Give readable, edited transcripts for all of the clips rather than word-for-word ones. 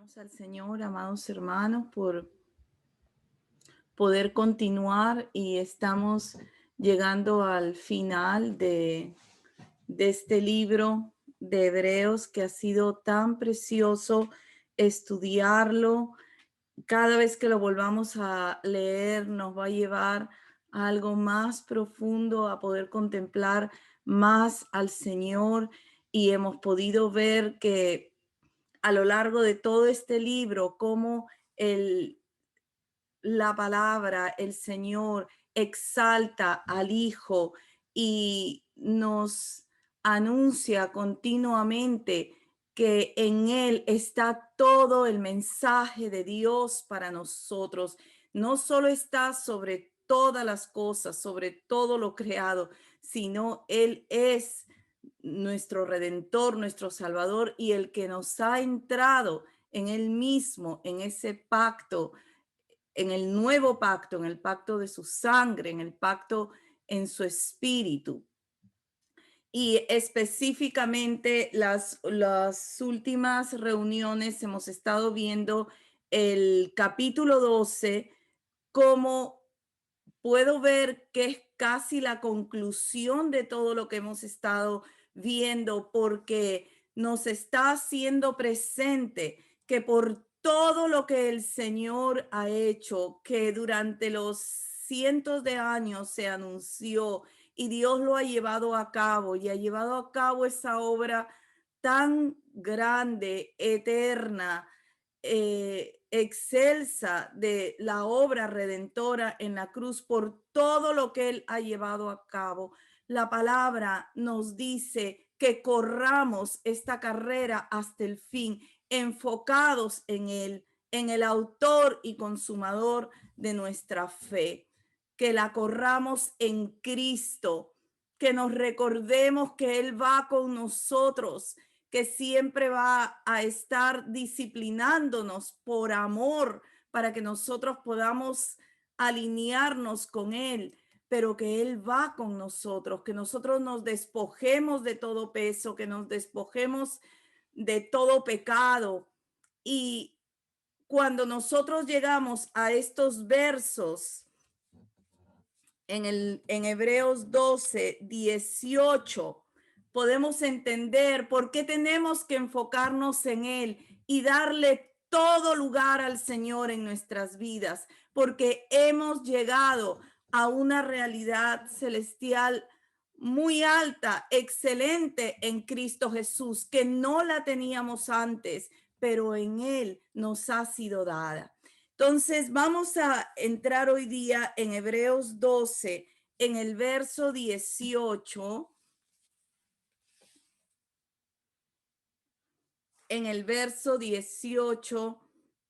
Damos al Señor, amados hermanos, por poder continuar y estamos llegando al final de este libro de Hebreos que ha sido tan precioso estudiarlo. Cada vez que lo volvamos a leer nos va a llevar a algo más profundo, a poder contemplar más al Señor y hemos podido ver que a lo largo de todo este libro, cómo el, la palabra, el Señor exalta al Hijo y nos anuncia continuamente que en Él está todo el mensaje de Dios para nosotros. No solo está sobre todas las cosas, sobre todo lo creado, sino Él es nuestro Redentor, nuestro Salvador y el que nos ha entrado en Él mismo, en ese pacto, en el nuevo pacto, en el pacto de su sangre, en el pacto en su espíritu. Y específicamente las últimas reuniones hemos estado viendo el capítulo 12, como puedo ver que es casi la conclusión de todo lo que hemos estado viendo, porque nos está haciendo presente que por todo lo que el Señor ha hecho, que durante los cientos de años se anunció y Dios lo ha llevado a cabo y ha llevado a cabo esa obra tan grande, eterna, excelsa de la obra redentora en la cruz por todo lo que Él ha llevado a cabo. La palabra nos dice que corramos esta carrera hasta el fin, enfocados en Él, en el autor y consumador de nuestra fe. Que la corramos en Cristo, que nos recordemos que Él va con nosotros, que siempre va a estar disciplinándonos por amor para que nosotros podamos alinearnos con Él, pero que Él va con nosotros, que nosotros nos despojemos de todo peso, que nos despojemos de todo pecado. Y cuando nosotros llegamos a estos versos en Hebreos 12, 18, podemos entender por qué tenemos que enfocarnos en Él y darle todo lugar al Señor en nuestras vidas, porque hemos llegado a una realidad celestial muy alta, excelente en Cristo Jesús, que no la teníamos antes, pero en Él nos ha sido dada. Entonces vamos a entrar hoy día en Hebreos 12, en el verso 18. En el verso 18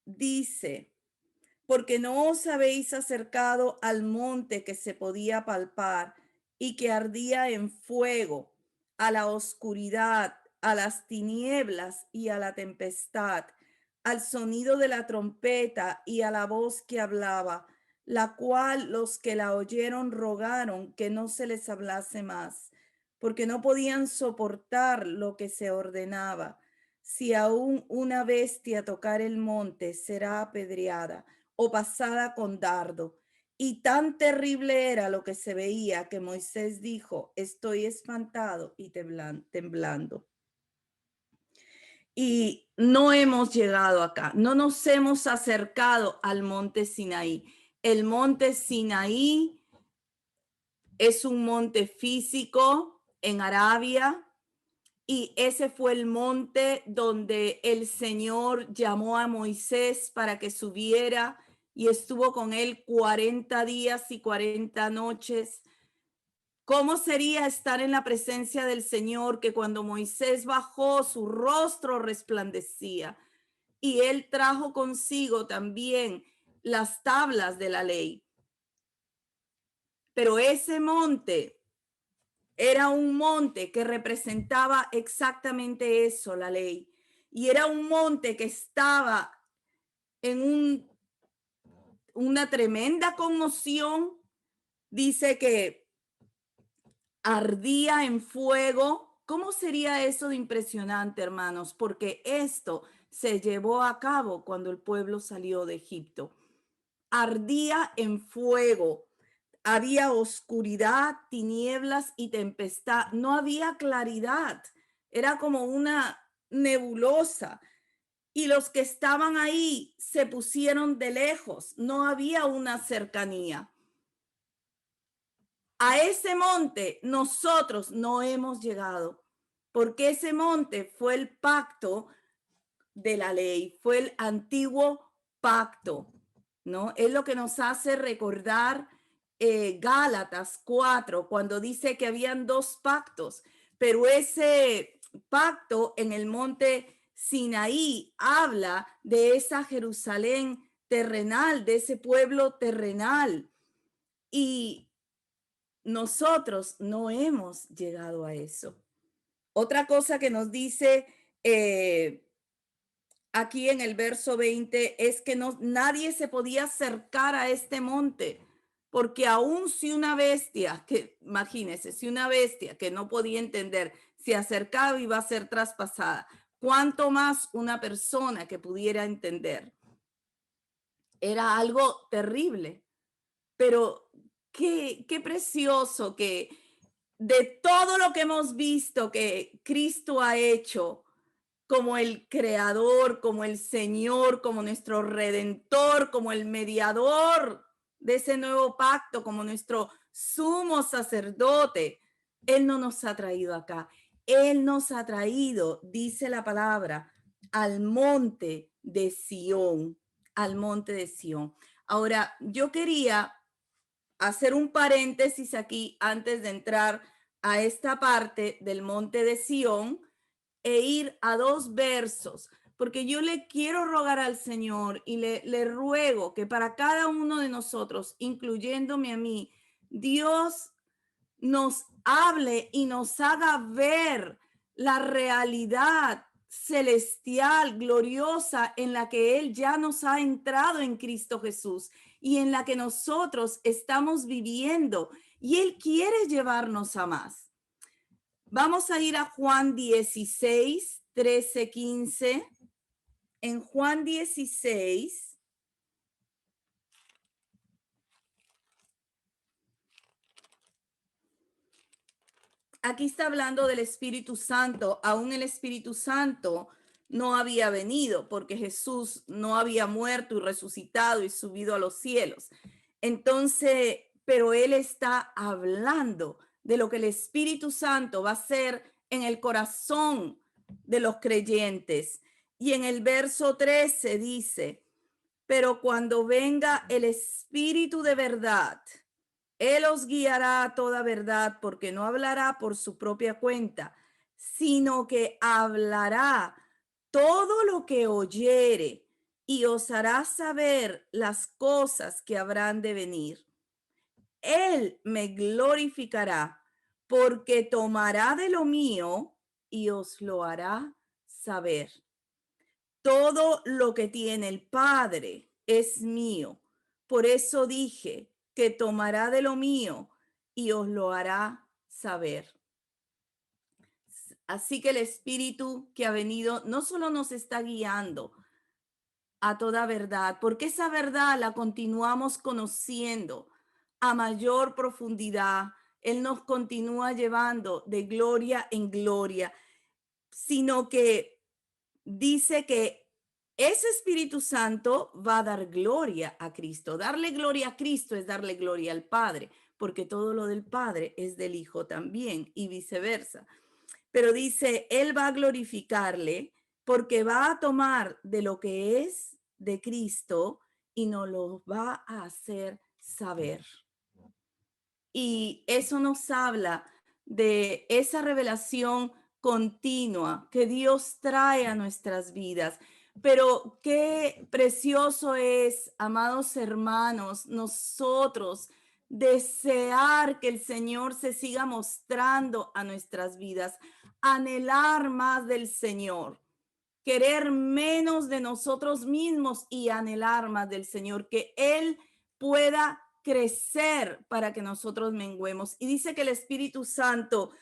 dice, porque no os habéis acercado al monte que se podía palpar y que ardía en fuego, a la oscuridad, a las tinieblas y a la tempestad, al sonido de la trompeta y a la voz que hablaba, la cual los que la oyeron rogaron que no se les hablase más, porque no podían soportar lo que se ordenaba. Si aún una bestia tocar el monte, será apedreada o pasada con dardo. Y tan terrible era lo que se veía que Moisés dijo, estoy espantado y temblando. Y no hemos llegado acá, no nos hemos acercado al monte Sinaí. El monte Sinaí es un monte físico en Arabia, y ese fue el monte donde el Señor llamó a Moisés para que subiera y estuvo con él 40 días y 40 noches. ¿Cómo sería estar en la presencia del Señor, que cuando Moisés bajó su rostro resplandecía y él trajo consigo también las tablas de la ley? Pero ese monte era un monte que representaba exactamente eso, la ley. Y era un monte que estaba en una tremenda conmoción. Dice que ardía en fuego. ¿Cómo sería eso de impresionante, hermanos? Porque esto se llevó a cabo cuando el pueblo salió de Egipto. Ardía en fuego, había oscuridad, tinieblas y tempestad, no había claridad, era como una nebulosa. Y los que estaban ahí se pusieron de lejos, no había una cercanía. A ese monte nosotros no hemos llegado, porque ese monte fue el pacto de la ley, fue el antiguo pacto, ¿no? Es lo que nos hace recordar Gálatas 4, cuando dice que habían dos pactos, pero ese pacto en el monte Sinaí habla de esa Jerusalén terrenal, de ese pueblo terrenal. Y nosotros no hemos llegado a eso. Otra cosa que nos dice aquí en el verso 20 es que nadie se podía acercar a este monte, porque aun si una bestia, que imagínense, si una bestia que no podía entender se acercaba iba a ser traspasada, cuánto más una persona que pudiera entender. Era algo terrible, pero qué precioso que de todo lo que hemos visto que Cristo ha hecho, como el creador, como el Señor, como nuestro redentor, como el mediador de ese nuevo pacto, como nuestro sumo sacerdote. Él no nos ha traído acá. Él nos ha traído, dice la palabra, al monte de Sión, al monte de Sión. Ahora, yo quería hacer un paréntesis aquí antes de entrar a esta parte del monte de Sión e ir a dos versos, porque yo le quiero rogar al Señor y le ruego que para cada uno de nosotros, incluyéndome a mí, Dios nos hable y nos haga ver la realidad celestial, gloriosa, en la que Él ya nos ha entrado en Cristo Jesús y en la que nosotros estamos viviendo. Y Él quiere llevarnos a más. Vamos a ir a Juan 16, 13, 15. En Juan 16, aquí está hablando del Espíritu Santo. Aún el Espíritu Santo no había venido porque Jesús no había muerto y resucitado y subido a los cielos. Entonces, pero Él está hablando de lo que el Espíritu Santo va a hacer en el corazón de los creyentes. Y en el verso 13 dice, pero cuando venga el Espíritu de verdad, Él os guiará a toda verdad, porque no hablará por su propia cuenta, sino que hablará todo lo que oyere y os hará saber las cosas que habrán de venir. Él me glorificará, porque tomará de lo mío y os lo hará saber. Todo lo que tiene el Padre es mío. Por eso dije que tomará de lo mío y os lo hará saber. Así que el Espíritu que ha venido no solo nos está guiando a toda verdad, porque esa verdad la continuamos conociendo a mayor profundidad. Él nos continúa llevando de gloria en gloria, sino que dice que ese Espíritu Santo va a dar gloria a Cristo. Darle gloria a Cristo es darle gloria al Padre, porque todo lo del Padre es del Hijo también y viceversa. Pero dice, Él va a glorificarle porque va a tomar de lo que es de Cristo y nos lo va a hacer saber. Y eso nos habla de esa revelación continua que Dios trae a nuestras vidas. Pero qué precioso es, amados hermanos, nosotros desear que el Señor se siga mostrando a nuestras vidas, anhelar más del Señor, querer menos de nosotros mismos y anhelar más del Señor, que Él pueda crecer para que nosotros menguemos. Y dice que el Espíritu Santo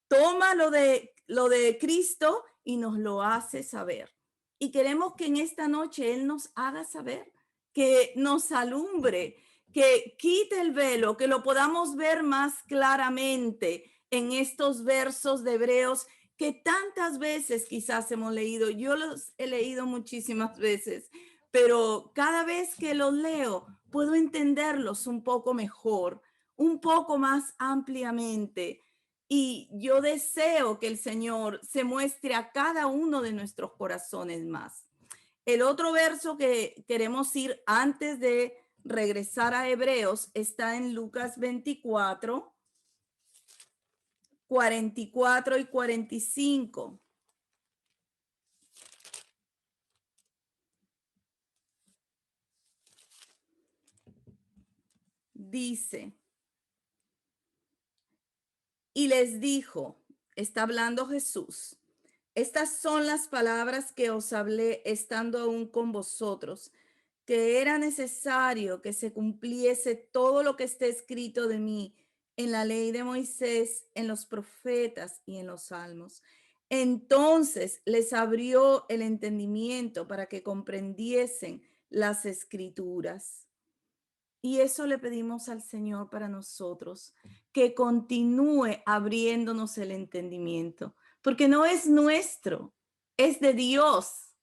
toma lo de Cristo y nos lo hace saber. Y queremos que en esta noche Él nos haga saber, que nos alumbre, que quite el velo, que lo podamos ver más claramente en estos versos de Hebreos que tantas veces quizás hemos leído. Yo los he leído muchísimas veces, pero cada vez que los leo puedo entenderlos un poco mejor, un poco más ampliamente. Y yo deseo que el Señor se muestre a cada uno de nuestros corazones más. El otro verso que queremos ir antes de regresar a Hebreos está en Lucas 24, 44 y 45. Dice, y les dijo, está hablando Jesús, estas son las palabras que os hablé estando aún con vosotros, que era necesario que se cumpliese todo lo que está escrito de mí en la ley de Moisés, en los profetas y en los salmos. Entonces les abrió el entendimiento para que comprendiesen las escrituras. Y eso le pedimos al Señor para nosotros, que continúe abriéndonos el entendimiento, porque no es nuestro, es de Dios,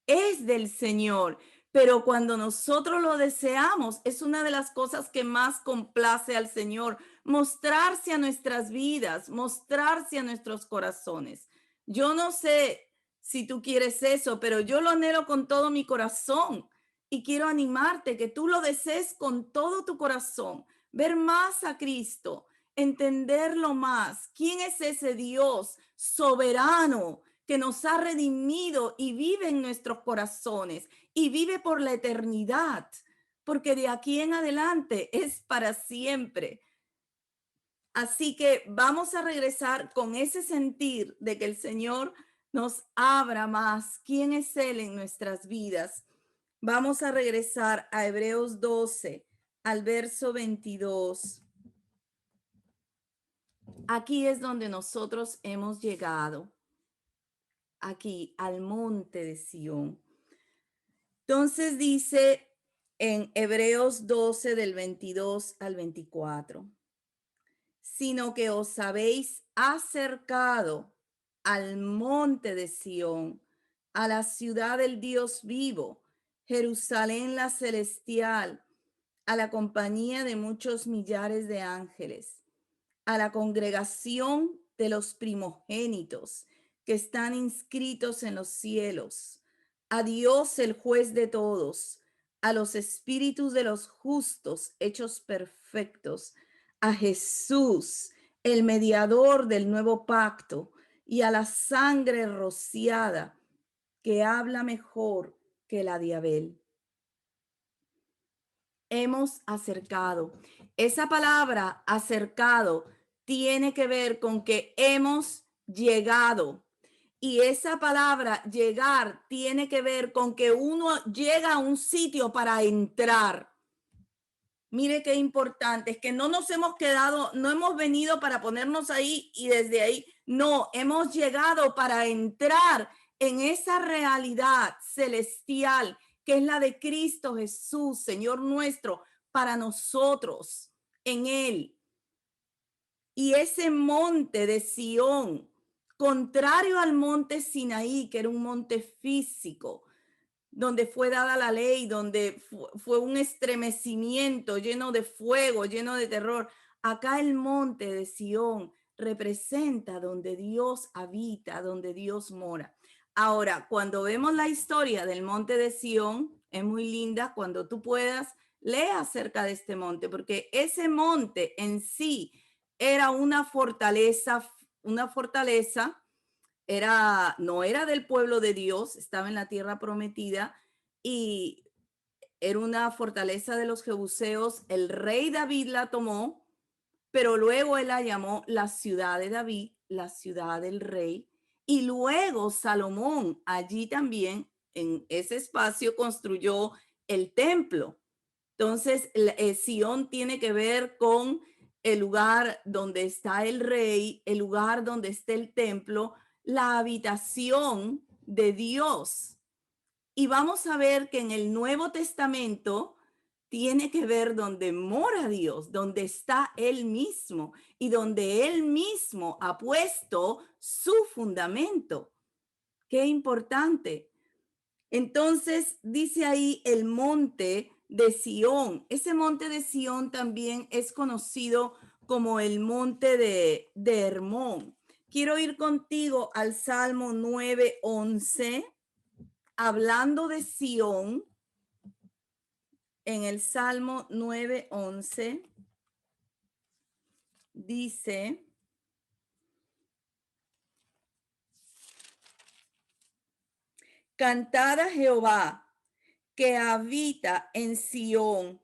es del Señor. Pero cuando nosotros lo deseamos, es una de las cosas que más complace al Señor, mostrarse a nuestras vidas, mostrarse a nuestros corazones. Yo no sé si tú quieres eso, pero yo lo anhelo con todo mi corazón y quiero animarte que tú lo desees con todo tu corazón, ver más a Cristo, entenderlo más. ¿Quién es ese Dios soberano que nos ha redimido y vive en nuestros corazones y vive por la eternidad? Porque de aquí en adelante es para siempre. Así que vamos a regresar con ese sentir de que el Señor nos abra más quién es Él en nuestras vidas. Vamos a regresar a Hebreos 12, al verso 22. Aquí es donde nosotros hemos llegado, aquí al monte de Sión. Entonces dice en Hebreos 12 del 22 al 24, sino que os habéis acercado al monte de Sión, a la ciudad del Dios vivo, Jerusalén la celestial, a la compañía de muchos millares de ángeles, a la congregación de los primogénitos que están inscritos en los cielos, a Dios el juez de todos, a los espíritus de los justos hechos perfectos, a Jesús, el mediador del nuevo pacto, y a la sangre rociada que habla mejor que la de Abel. Hemos acercado. Esa palabra acercado tiene que ver con que hemos llegado. Y esa palabra llegar tiene que ver con que uno llega a un sitio para entrar. Mire qué importante, es que no nos hemos quedado, no hemos venido para ponernos ahí y desde ahí, no, hemos llegado para entrar en esa realidad celestial que es la de Cristo Jesús, Señor nuestro, para nosotros, en Él. Y ese monte de Sión, contrario al monte Sinaí, que era un monte físico, donde fue dada la ley, donde fue un estremecimiento lleno de fuego, lleno de terror. Acá el monte de Sión representa donde Dios habita, donde Dios mora. Ahora, cuando vemos la historia del monte de Sión, es muy linda. Cuando tú puedas, lee acerca de este monte, porque ese monte en sí era una fortaleza, no era del pueblo de Dios, estaba en la tierra prometida y era una fortaleza de los jebuseos. El rey David la tomó, pero luego él la llamó la ciudad de David, la ciudad del rey. Y luego Salomón allí también, en ese espacio, construyó el templo. Entonces, Sión tiene que ver con el lugar donde está el rey, el lugar donde está el templo, la habitación de Dios. Y vamos a ver que en el Nuevo Testamento tiene que ver donde mora Dios, donde está Él mismo y donde Él mismo ha puesto su fundamento. Qué importante. Entonces dice ahí el monte de Sión. Ese monte de Sión también es conocido como el monte de Hermón. Quiero ir contigo al Salmo 9:11, hablando de Sión. En el Salmo 9:11 dice: Cantad a Jehová, que habita en Sión,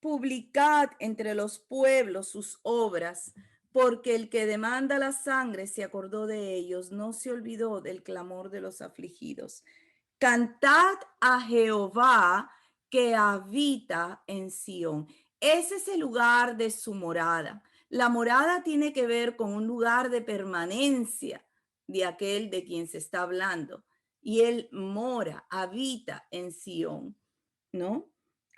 publicad entre los pueblos sus obras, porque el que demanda la sangre se acordó de ellos, no se olvidó del clamor de los afligidos. Cantad a Jehová, que habita en Sión. Ese es el lugar de su morada. La morada tiene que ver con un lugar de permanencia de aquel de quien se está hablando. Y él mora, habita en Sión, ¿no?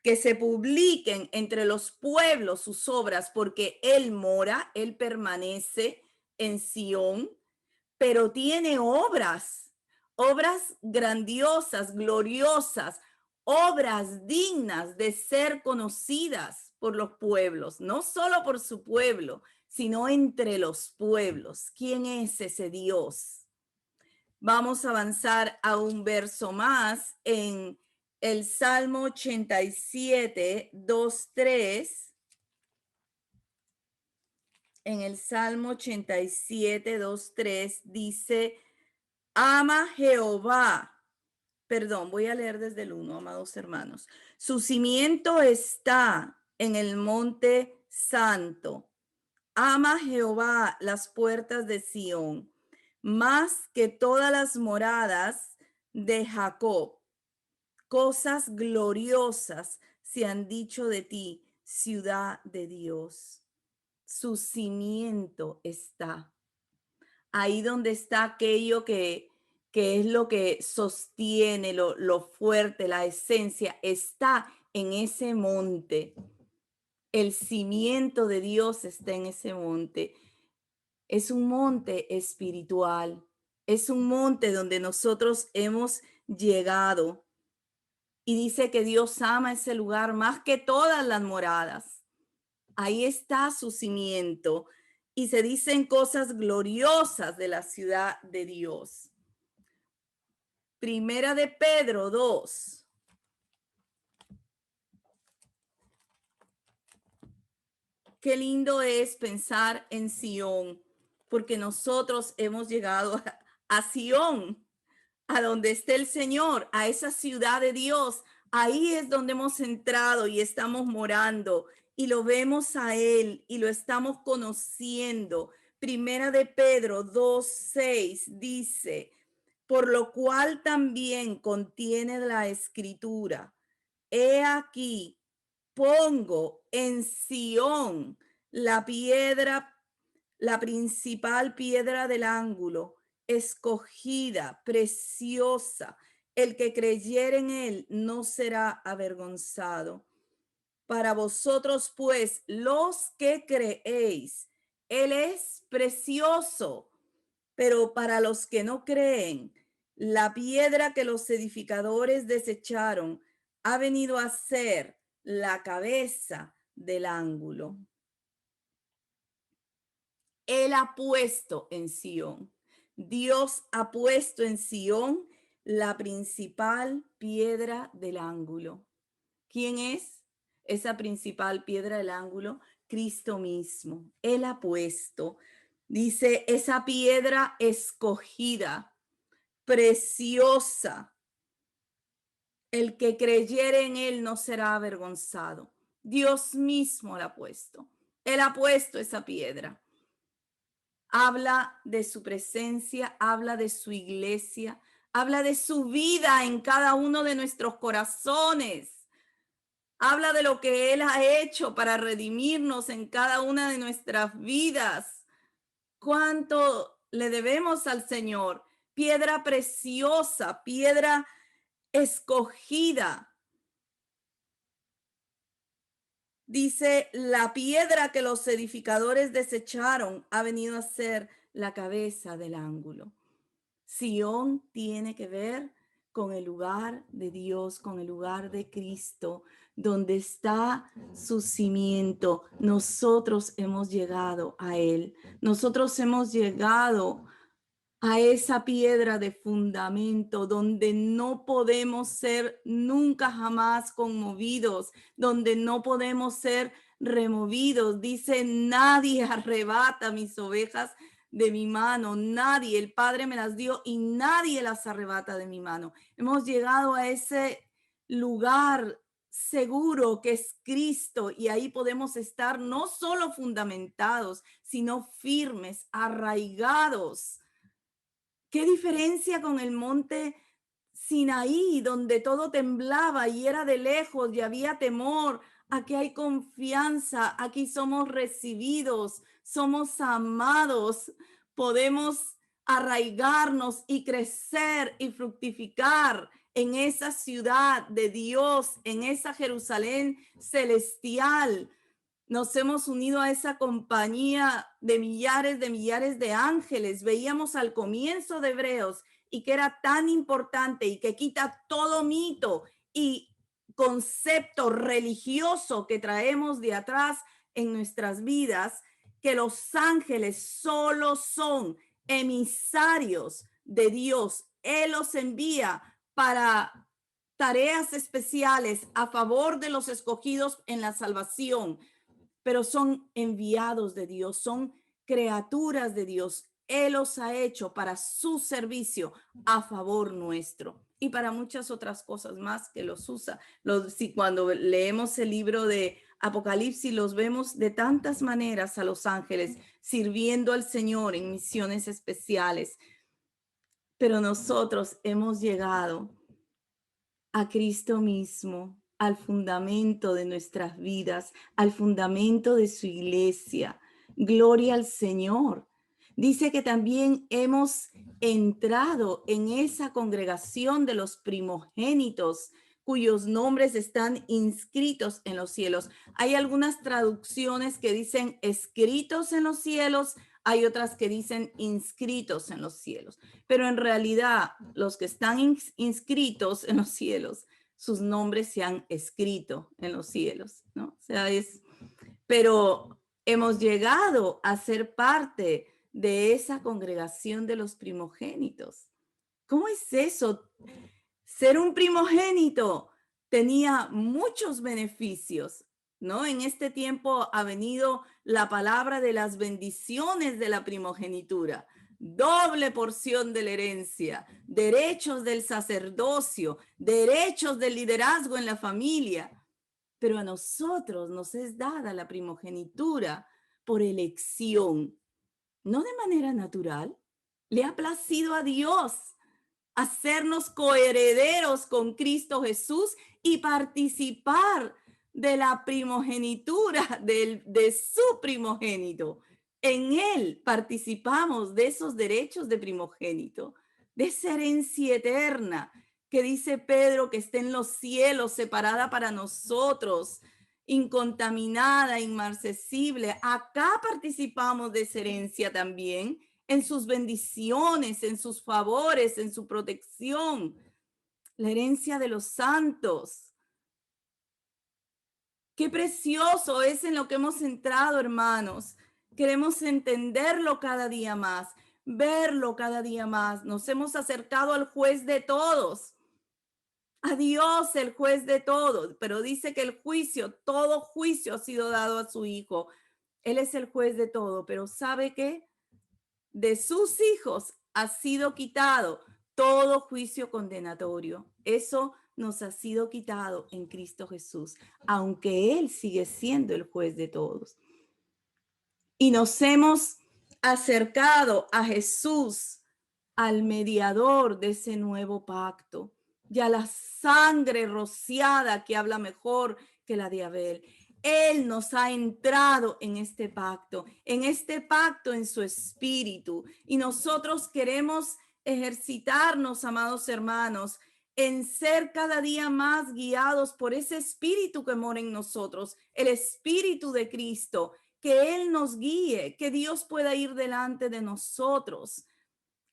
Que se publiquen entre los pueblos sus obras, porque él mora, él permanece en Sión, pero tiene obras, obras grandiosas, gloriosas, obras dignas de ser conocidas por los pueblos, no solo por su pueblo, sino entre los pueblos. ¿Quién es ese Dios? Vamos a avanzar a un verso más en el Salmo 87, 2, 3. En el Salmo 87, 2, 3 dice: ama Jehová. Perdón, voy a leer desde el 1, amados hermanos. Su cimiento está en el monte santo. Ama Jehová las puertas de Sión, más que todas las moradas de Jacob. Cosas gloriosas se han dicho de ti, ciudad de Dios. Su cimiento está ahí donde está aquello que es lo que sostiene, lo fuerte, la esencia, está en ese monte. El cimiento de Dios está en ese monte. Es un monte espiritual. Es un monte donde nosotros hemos llegado. Y dice que Dios ama ese lugar más que todas las moradas. Ahí está su cimiento. Y se dicen cosas gloriosas de la ciudad de Dios. Primera de Pedro 2. Qué lindo es pensar en Sión, porque nosotros hemos llegado a Sión, a donde esté el Señor, a esa ciudad de Dios. Ahí es donde hemos entrado y estamos morando y lo vemos a Él y lo estamos conociendo. Primera de Pedro 2:6 dice: por lo cual también contiene la escritura: he aquí, pongo en Sión la piedra, la principal piedra del ángulo, escogida, preciosa. El que creyere en él no será avergonzado. Para vosotros, pues, los que creéis, él es precioso, pero para los que no creen, la piedra que los edificadores desecharon ha venido a ser la cabeza del ángulo. Él ha puesto en Sión, Dios ha puesto en Sión la principal piedra del ángulo. ¿Quién es esa principal piedra del ángulo? Cristo mismo. Él ha puesto, dice, esa piedra escogida, preciosa. El que creyere en él no será avergonzado. Dios mismo la ha puesto. Él ha puesto esa piedra. Habla de su presencia, habla de su iglesia, habla de su vida en cada uno de nuestros corazones. Habla de lo que Él ha hecho para redimirnos en cada una de nuestras vidas. ¿Cuánto le debemos al Señor? Piedra preciosa, piedra escogida. Dice, la piedra que los edificadores desecharon ha venido a ser la cabeza del ángulo. Sión tiene que ver con el lugar de Dios, con el lugar de Cristo, donde está su cimiento. Nosotros hemos llegado a Él. Nosotros hemos llegado a esa piedra de fundamento donde no podemos ser nunca jamás conmovidos, donde no podemos ser removidos. Dice, nadie arrebata mis ovejas de mi mano, nadie, el Padre me las dio y nadie las arrebata de mi mano. Hemos llegado a ese lugar seguro que es Cristo y ahí podemos estar no solo fundamentados, sino firmes, arraigados. ¿Qué diferencia con el monte Sinaí, donde todo temblaba y era de lejos y había temor? Aquí hay confianza, aquí somos recibidos, somos amados, podemos arraigarnos y crecer y fructificar en esa ciudad de Dios, en esa Jerusalén celestial. Nos hemos unido a esa compañía de millares de ángeles. Veíamos al comienzo de Hebreos y que era tan importante y que quita todo mito y concepto religioso que traemos de atrás en nuestras vidas, que los ángeles solo son emisarios de Dios. Él los envía para tareas especiales a favor de los escogidos en la salvación, pero son enviados de Dios, son criaturas de Dios. Él los ha hecho para su servicio a favor nuestro y para muchas otras cosas más que los usa. Si cuando leemos el libro de Apocalipsis los vemos de tantas maneras a los ángeles sirviendo al Señor en misiones especiales. Pero nosotros hemos llegado a Cristo mismo, al fundamento de nuestras vidas, al fundamento de su iglesia. Gloria al Señor. Dice que también hemos entrado en esa congregación de los primogénitos cuyos nombres están inscritos en los cielos. Hay algunas traducciones que dicen escritos en los cielos, hay otras que dicen inscritos en los cielos, pero en realidad los que están inscritos en los cielos, sus nombres se han escrito en los cielos, ¿no? O sea, pero hemos llegado a ser parte de esa congregación de los primogénitos. ¿Cómo es eso? Ser un primogénito tenía muchos beneficios, ¿no? En este tiempo ha venido la palabra de las bendiciones de la primogenitura, doble porción de la herencia, derechos del sacerdocio, derechos del liderazgo en la familia. Pero a nosotros nos es dada la primogenitura por elección, no de manera natural. Le ha placido a Dios hacernos coherederos con Cristo Jesús y participar de la primogenitura de su primogénito. En él participamos de esos derechos de primogénito, de esa herencia eterna que dice Pedro que está en los cielos, separada para nosotros, incontaminada, inmarcesible. Acá participamos de esa herencia también, en sus bendiciones, en sus favores, en su protección, la herencia de los santos. Qué precioso es en lo que hemos entrado, hermanos. Queremos entenderlo cada día más, verlo cada día más. Nos hemos acercado al juez de todos, a Dios, el juez de todos, pero dice que el juicio, todo juicio ha sido dado a su Hijo. Él es el juez de todo, pero ¿sabe qué? De sus hijos ha sido quitado todo juicio condenatorio. Eso nos ha sido quitado en Cristo Jesús, aunque Él sigue siendo el juez de todos. Y nos hemos acercado a Jesús, al mediador de ese nuevo pacto, y a la sangre rociada que habla mejor que la de Abel. Él nos ha entrado en este pacto en su espíritu. Y nosotros queremos ejercitarnos, amados hermanos, en ser cada día más guiados por ese espíritu que mora en nosotros, el espíritu de Cristo, que Él nos guíe, que Dios pueda ir delante de nosotros.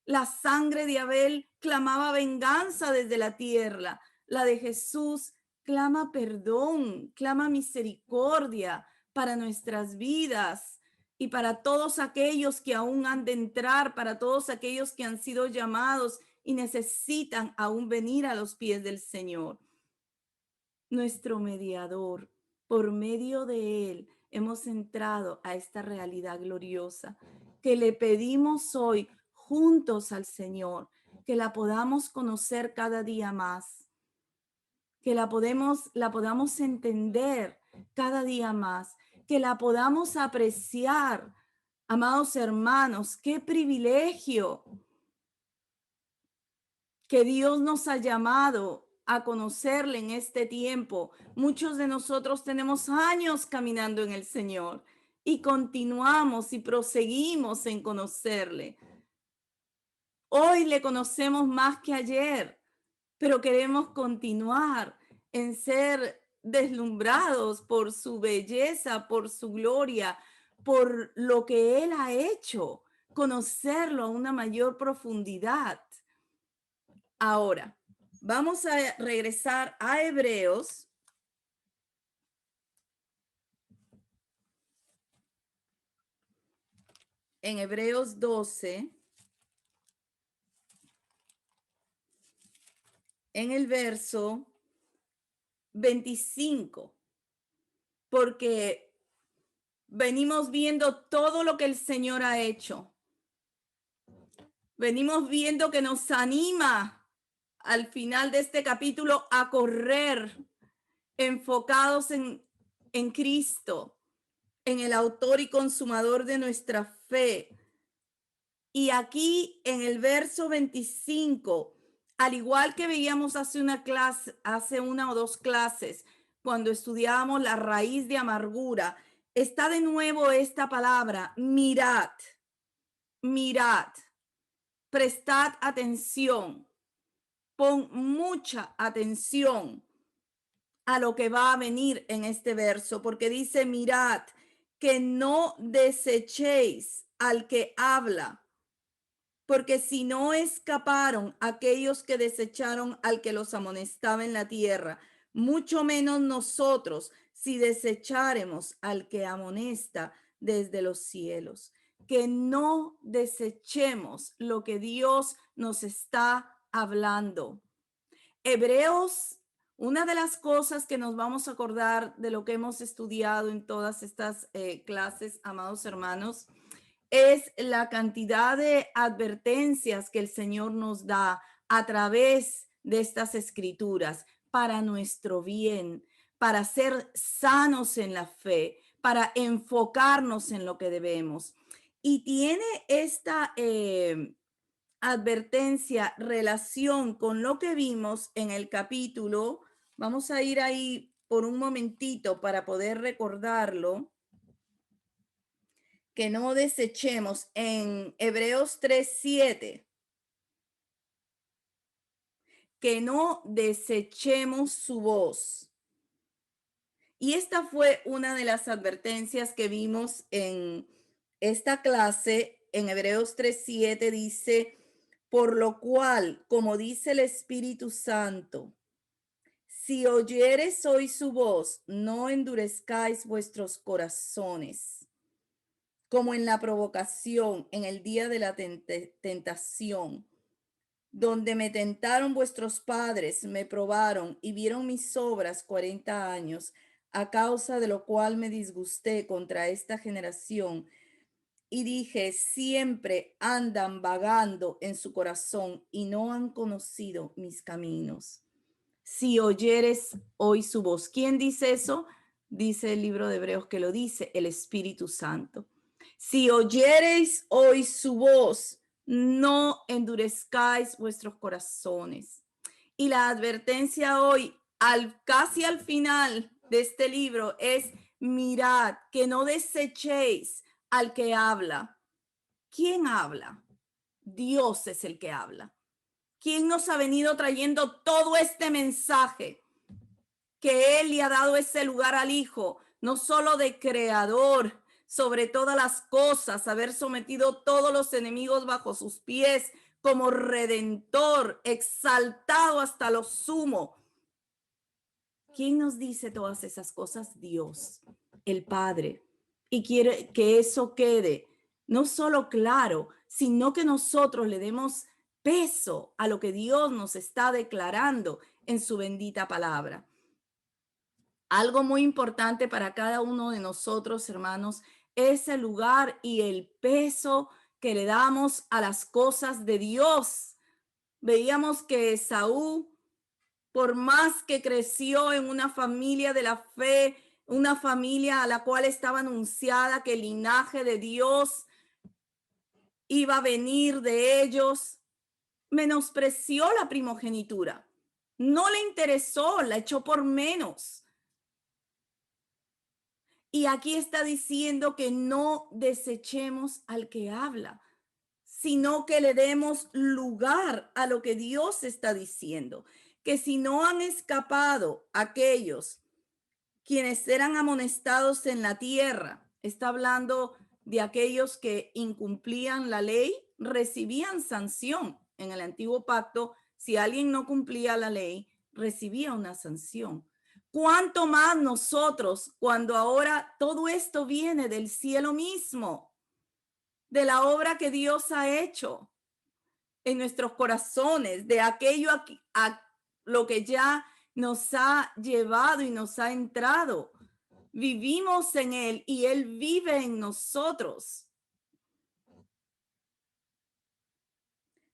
La sangre de Abel clamaba venganza desde la tierra. La de Jesús clama perdón, clama misericordia para nuestras vidas y para todos aquellos que aún han de entrar, para todos aquellos que han sido llamados y necesitan aún venir a los pies del Señor. Nuestro mediador, por medio de Él, hemos entrado a esta realidad gloriosa que le pedimos hoy juntos al Señor, que la podamos conocer cada día más, que la podamos entender cada día más, que la podamos apreciar. Amados hermanos, qué privilegio que Dios nos ha llamado a conocerle en este tiempo. Muchos de nosotros tenemos años caminando en el Señor y continuamos y proseguimos en conocerle. Hoy le conocemos más que ayer, pero queremos continuar en ser deslumbrados por su belleza, por su gloria, por lo que Él ha hecho, conocerlo a una mayor profundidad. Ahora, vamos a regresar a Hebreos. En Hebreos 12, en el verso 25, porque venimos viendo todo lo que el Señor ha hecho. Venimos viendo que nos anima al final de este capítulo a correr enfocados en Cristo, en el autor y consumador de nuestra fe. Y aquí en el verso 25, al igual que veíamos hace una o dos clases, cuando estudiábamos la raíz de amargura, está de nuevo esta palabra, mirad, mirad, prestad atención, pon mucha atención a lo que va a venir en este verso, porque dice, mirad, que no desechéis al que habla, porque si no escaparon aquellos que desecharon al que los amonestaba en la tierra, mucho menos nosotros si desecháremos al que amonesta desde los cielos. Que no desechemos lo que Dios nos está hablando. Hebreos, una de las cosas que nos vamos a acordar de lo que hemos estudiado en todas estas clases, amados hermanos, es la cantidad de advertencias que el Señor nos da a través de estas escrituras para nuestro bien, para ser sanos en la fe, para enfocarnos en lo que debemos. Y tiene esta advertencia, relación con lo que vimos en el capítulo. Vamos a ir ahí por un momentito para poder recordarlo. Que no desechemos en Hebreos 3:7. Que no desechemos su voz. Y esta fue una de las advertencias que vimos en esta clase. En Hebreos 3:7 dice, por lo cual, como dice el Espíritu Santo, si oyeres hoy su voz, no endurezcáis vuestros corazones, como en la provocación, en el día de la tentación, donde me tentaron vuestros padres, me probaron y vieron mis obras 40 años, a causa de lo cual me disgusté contra esta generación. Y dije, siempre andan vagando en su corazón y no han conocido mis caminos. Si oyeres hoy su voz. ¿Quién dice eso? Dice el libro de Hebreos que lo dice el Espíritu Santo. Si oyereis hoy su voz, no endurezcáis vuestros corazones. Y la advertencia hoy, casi al final de este libro, es mirad, que no desechéis al que habla. ¿Quién habla? Dios es el que habla. ¿Quién nos ha venido trayendo todo este mensaje? Que Él le ha dado ese lugar al Hijo, no solo de creador sobre todas las cosas, haber sometido todos los enemigos bajo sus pies, como redentor, exaltado hasta lo sumo. ¿Quién nos dice todas esas cosas? Dios, el Padre. Y quiere que eso quede no solo claro, sino que nosotros le demos peso a lo que Dios nos está declarando en su bendita palabra. Algo muy importante para cada uno de nosotros, hermanos, es el lugar y el peso que le damos a las cosas de Dios. Veíamos que Saúl, por más que creció en una familia de la fe, una familia a la cual estaba anunciada que el linaje de Dios iba a venir de ellos, menospreció la primogenitura. No le interesó, la echó por menos. Y aquí está diciendo que no desechemos al que habla, sino que le demos lugar a lo que Dios está diciendo. Que si no han escapado aquellos quienes eran amonestados en la tierra, está hablando de aquellos que incumplían la ley, recibían sanción. En el antiguo pacto, si alguien no cumplía la ley, recibía una sanción. ¿Cuánto más nosotros cuando ahora todo esto viene del cielo mismo, de la obra que Dios ha hecho en nuestros corazones, de aquello a lo que ya nos ha llevado y nos ha entrado? Vivimos en Él y Él vive en nosotros.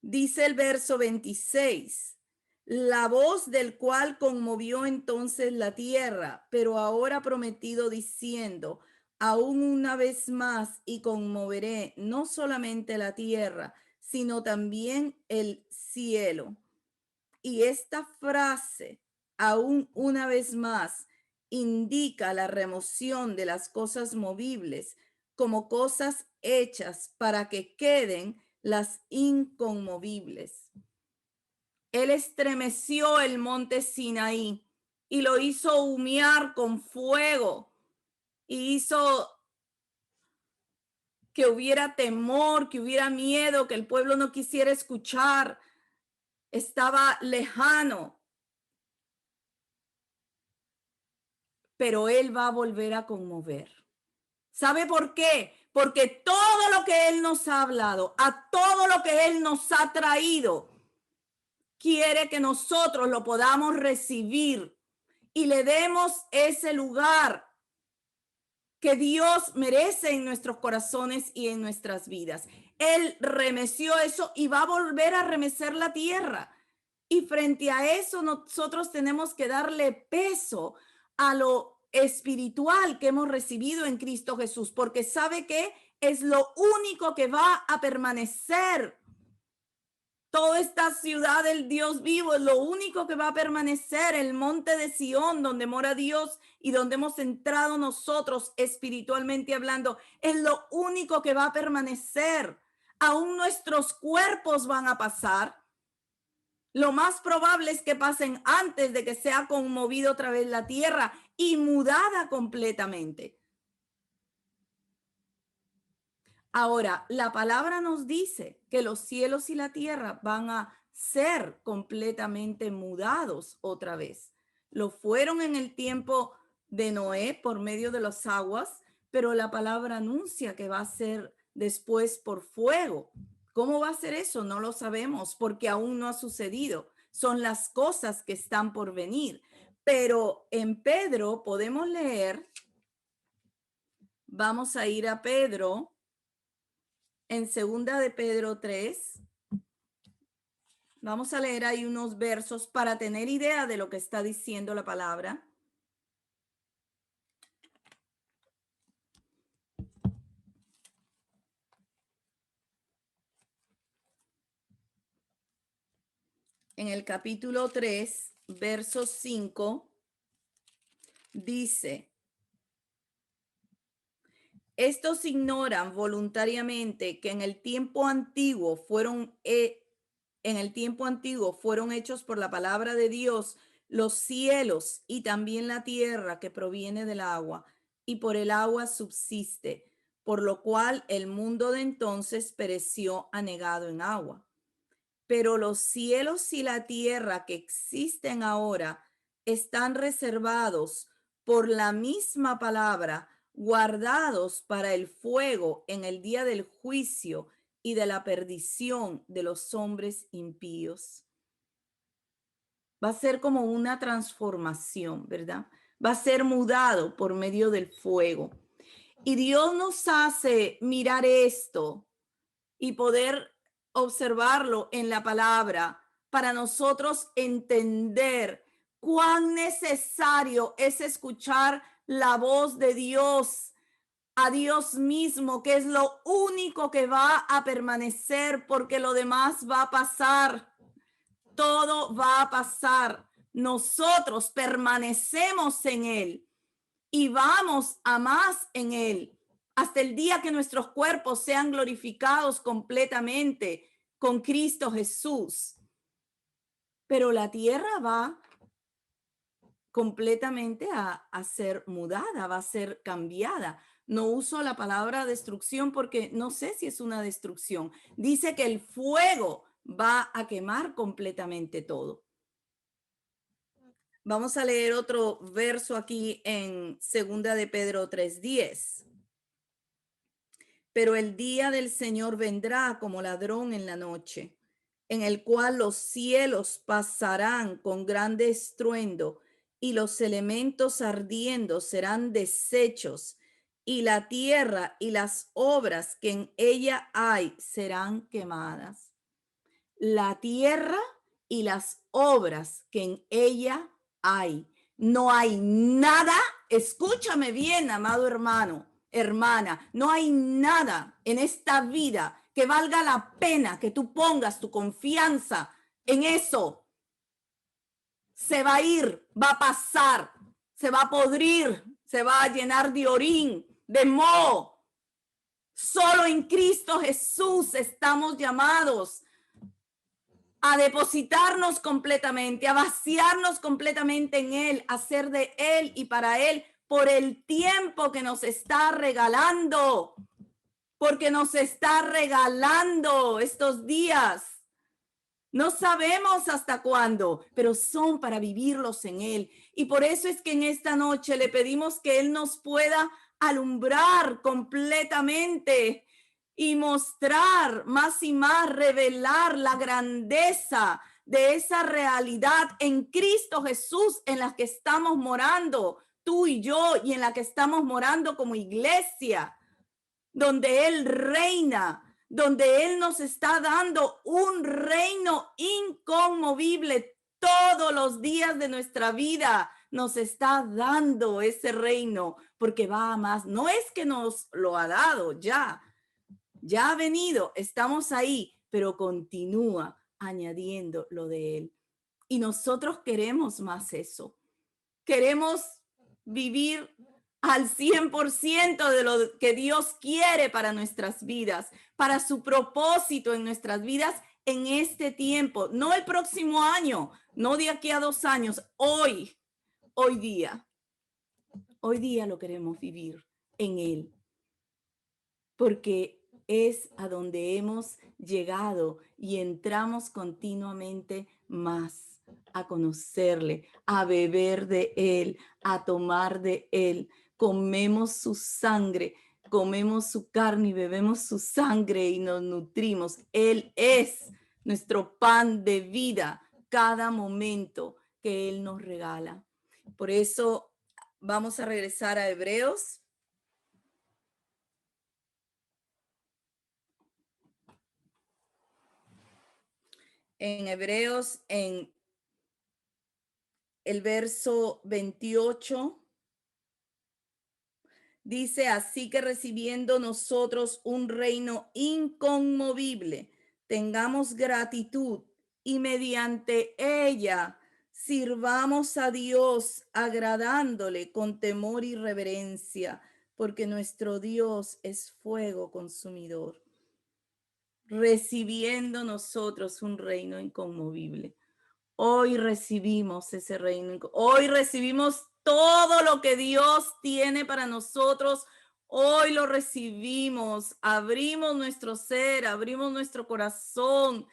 Dice el verso 26. La voz del cual conmovió entonces la tierra, pero ahora prometido diciendo, aún una vez más y conmoveré no solamente la tierra, sino también el cielo. Y esta frase, aún una vez más, indica la remoción de las cosas movibles como cosas hechas para que queden las inconmovibles. Él estremeció el monte Sinaí y lo hizo humear con fuego y hizo que hubiera temor, que hubiera miedo, que el pueblo no quisiera escuchar. Estaba lejano, pero Él va a volver a conmover. ¿Sabe por qué? Porque todo lo que Él nos ha hablado, a todo lo que Él nos ha traído, quiere que nosotros lo podamos recibir y le demos ese lugar que Dios merece en nuestros corazones y en nuestras vidas. Él remeció eso y va a volver a remecer la tierra. Y frente a eso nosotros tenemos que darle peso a lo espiritual que hemos recibido en Cristo Jesús, porque sabe que es lo único que va a permanecer. Toda esta ciudad del Dios vivo es lo único que va a permanecer, el monte de Sión, donde mora Dios y donde hemos entrado nosotros espiritualmente hablando, es lo único que va a permanecer. Aún nuestros cuerpos van a pasar. Lo más probable es que pasen antes de que sea conmovido otra vez la tierra y mudada completamente. Ahora, la palabra nos dice que los cielos y la tierra van a ser completamente mudados otra vez. Lo fueron en el tiempo de Noé por medio de las aguas, pero la palabra anuncia que va a ser después por fuego. ¿Cómo va a ser eso? No lo sabemos porque aún no ha sucedido. Son las cosas que están por venir. Pero en Pedro podemos leer, vamos a ir a Pedro. En segunda de Pedro 3, vamos a leer ahí unos versos para tener idea de lo que está diciendo la palabra. En el capítulo 3, verso 5, dice, estos ignoran voluntariamente que en el tiempo antiguo fueron en el tiempo antiguo fueron hechos por la palabra de Dios, los cielos y también la tierra que proviene del agua, y por el agua subsiste, por lo cual el mundo de entonces pereció anegado en agua. Pero los cielos y la tierra que existen ahora están reservados por la misma palabra, guardados para el fuego en el día del juicio y de la perdición de los hombres impíos. Va a ser como una transformación, ¿verdad? Va a ser mudado por medio del fuego. Y Dios nos hace mirar esto y poder observarlo en la palabra para nosotros entender cuán necesario es escuchar la voz de Dios, a Dios mismo, que es lo único que va a permanecer, porque lo demás va a pasar. Todo va a pasar. Nosotros permanecemos en Él y vamos a más en Él hasta el día que nuestros cuerpos sean glorificados completamente con Cristo Jesús. Pero la tierra va completamente a ser mudada, va a ser cambiada. No uso la palabra destrucción porque no sé si es una destrucción. Dice que el fuego va a quemar completamente todo. Vamos a leer otro verso aquí en 2 de Pedro 3:10. Pero el día del Señor vendrá como ladrón en la noche, en el cual los cielos pasarán con grande estruendo y los elementos ardiendo serán deshechos y la tierra y las obras que en ella hay serán quemadas. La tierra y las obras que en ella hay. No hay nada, escúchame bien, amado hermano, hermana, no hay nada en esta vida que valga la pena que tú pongas tu confianza en eso. Se va a ir, va a pasar, se va a podrir, se va a llenar de orín, de moho. Solo en Cristo Jesús estamos llamados a depositarnos completamente, a vaciarnos completamente en Él, a ser de Él y para Él por el tiempo que nos está regalando, porque nos está regalando estos días. No sabemos hasta cuándo, pero son para vivirlos en Él. Y por eso es que en esta noche le pedimos que Él nos pueda alumbrar completamente y mostrar más y más, revelar la grandeza de esa realidad en Cristo Jesús en la que estamos morando, tú y yo, y en la que estamos morando como iglesia, donde Él reina, donde Él nos está dando un reino inconmovible todos los días de nuestra vida. Nos está dando ese reino porque va a más. No es que nos lo ha dado ya ha venido, estamos ahí, pero continúa añadiendo lo de Él. Y nosotros queremos más eso. Queremos vivir al 100% de lo que Dios quiere para nuestras vidas, para su propósito en nuestras vidas en este tiempo, no el próximo año, no de aquí a 2 años, hoy día lo queremos vivir en Él, porque es a donde hemos llegado y entramos continuamente más a conocerle, a beber de Él, a tomar de Él. Comemos su sangre, comemos su carne y bebemos su sangre y nos nutrimos. Él es nuestro pan de vida cada momento que Él nos regala. Por eso vamos a regresar a Hebreos. En Hebreos, en el verso 28, dice, así que recibiendo nosotros un reino inconmovible, tengamos gratitud y mediante ella sirvamos a Dios agradándole con temor y reverencia, porque nuestro Dios es fuego consumidor. recibiendo nosotros un reino inconmovible. Hoy recibimos ese reino. Hoy recibimos todo lo que Dios tiene para nosotros. Hoy lo recibimos. Abrimos nuestro ser, abrimos nuestro corazón.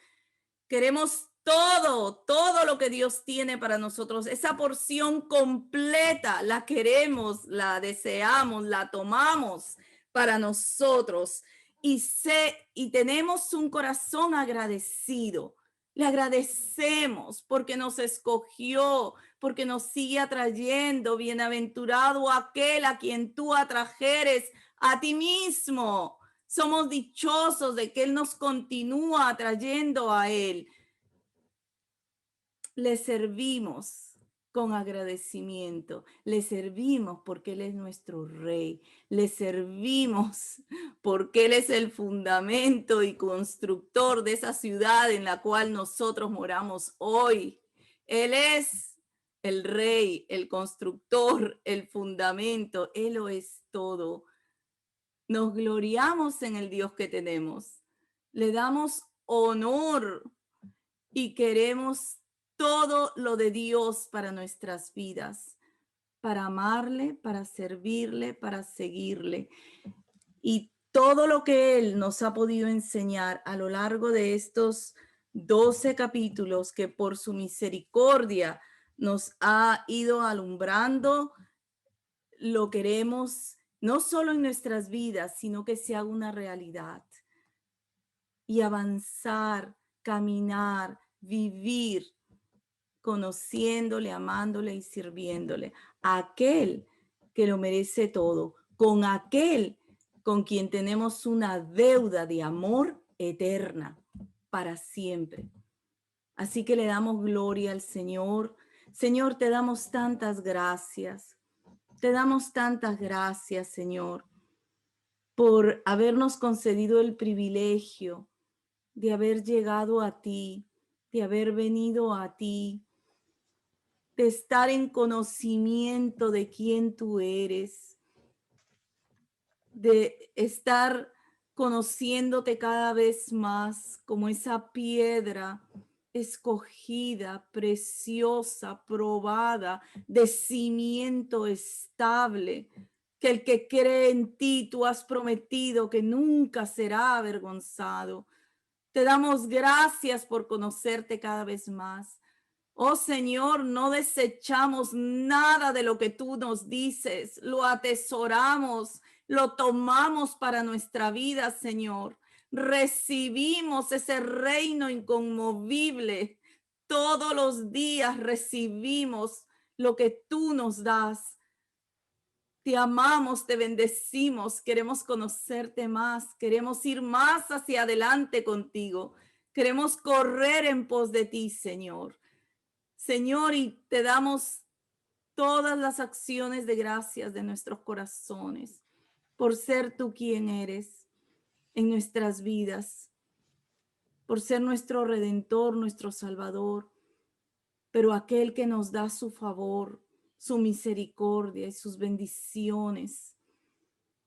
Queremos todo lo que Dios tiene para nosotros. Esa porción completa la queremos, la deseamos, la tomamos para nosotros. Y tenemos un corazón agradecido. Le agradecemos porque nos escogió, porque nos sigue atrayendo. Bienaventurado aquel a quien tú atrajeres a ti mismo. Somos dichosos de que Él nos continúa atrayendo a Él. Le servimos con agradecimiento. Le servimos porque Él es nuestro Rey. Le servimos porque Él es el fundamento y constructor de esa ciudad en la cual nosotros moramos hoy. Él es el Rey, el constructor, el fundamento. Él lo es todo. Nos gloriamos en el Dios que tenemos. Le damos honor y queremos todo lo de Dios para nuestras vidas, para amarle, para servirle, para seguirle. Y todo lo que Él nos ha podido enseñar a lo largo de estos 12 capítulos que por su misericordia nos ha ido alumbrando, lo queremos no solo en nuestras vidas, sino que se haga una realidad. Y avanzar, caminar, vivir, conociéndole, amándole y sirviéndole a aquel que lo merece todo, con aquel con quien tenemos una deuda de amor eterna para siempre. Así que le damos gloria al Señor. Señor, te damos tantas gracias. Te damos tantas gracias, Señor, por habernos concedido el privilegio de haber llegado a ti, de haber venido a ti, de estar en conocimiento de quién tú eres, de estar conociéndote cada vez más como esa piedra escogida, preciosa, probada, de cimiento estable, que el que cree en ti, tú has prometido que nunca será avergonzado. Te damos gracias por conocerte cada vez más. Oh Señor, no desechamos nada de lo que tú nos dices, lo atesoramos, lo tomamos para nuestra vida, Señor. Recibimos ese reino inconmovible. Todos los días recibimos lo que tú nos das. Te amamos, te bendecimos, queremos conocerte más, queremos ir más hacia adelante contigo, queremos correr en pos de ti, Señor. Señor, y te damos todas las acciones de gracias de nuestros corazones por ser tú quien eres en nuestras vidas, por ser nuestro Redentor, nuestro Salvador, pero aquel que nos da su favor, su misericordia y sus bendiciones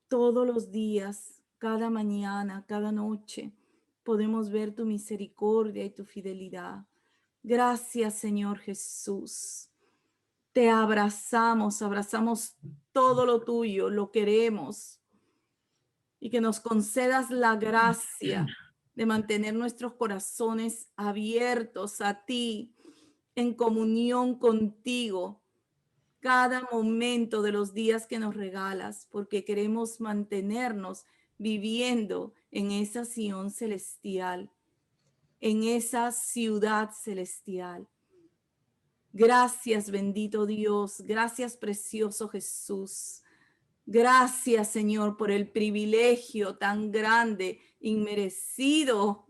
todos los días, cada mañana, cada noche. Podemos ver tu misericordia y tu fidelidad. Gracias, Señor Jesús. Te abrazamos, abrazamos todo lo tuyo, lo queremos. Y que nos concedas la gracia de mantener nuestros corazones abiertos a ti, en comunión contigo, cada momento de los días que nos regalas, porque queremos mantenernos viviendo en esa Sión celestial, en esa ciudad celestial. Gracias, bendito Dios. Gracias, precioso Jesús. Gracias, Señor, por el privilegio tan grande, inmerecido,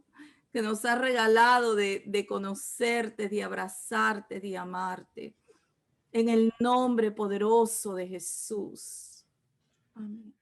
que nos ha regalado de conocerte, de abrazarte, de amarte. En el nombre poderoso de Jesús. Amén.